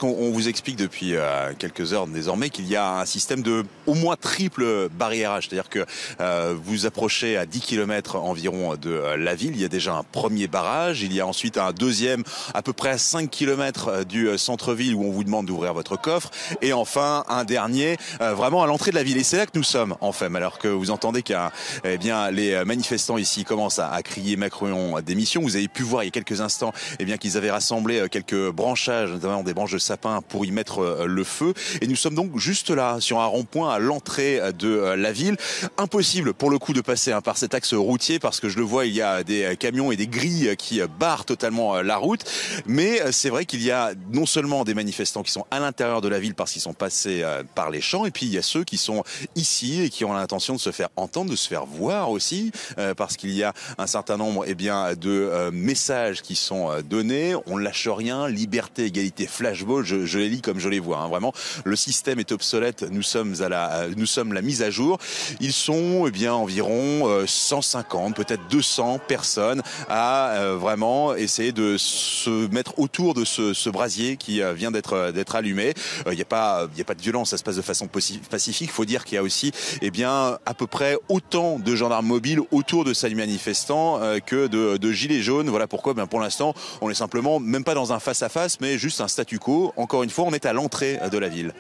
qu'on vous explique depuis quelques heures désormais qu'il y a un système de au moins triple barriérage. C'est-à-dire que vous approchez à 10 km environ de la ville, il y a déjà un premier barrage, il y a ensuite un deuxième à peu près à 5 km du centre-ville où on vous demande d'ouvrir votre coffre, et enfin un dernier vraiment à l'entrée de la ville. Et c'est là que nous sommes en fait, alors que vous entendez que les manifestants ici commencent à crier Macron démission. Vous avez pu voir il y a quelques instants qu'ils avaient rassemblé quelques branchages, notamment des branches de sapin, pour y mettre le feu. Et nous sommes donc juste là, sur un rond-point à l'entrée de la ville. Impossible pour le coup de passer par cet axe routier, parce que je le vois, il y a des camions et des grilles qui barrent totalement la route. Mais c'est vrai qu'il y a non seulement des manifestants qui sont à l'intérieur de la ville parce qu'ils sont passés par les champs, et puis il y a ceux qui sont ici et qui ont l'intention de se faire entendre, de se faire voir aussi, parce qu'il y a un certain nombre de messages qui sont donnés. On ne lâche rien, liberté, égalité, flashball, je les lis comme je les vois. Hein. Vraiment, le système est obsolète, nous sommes la mise à jour. Ils sont environ 150, peut-être 200 personnes à vraiment essayer de se mettre autour de ce brasier qui vient d'être allumé. Il n'y a pas de violence, ça se passe de façon pacifique. Il faut dire qu'il y a aussi à peu près autant de gendarmes mobiles autour de ces manifestants que de gilets jaunes. Voilà pourquoi pour l'instant on est simplement même pas dans un face-à-face, mais juste un statu quo. Encore une fois, on est à l'entrée de la ville.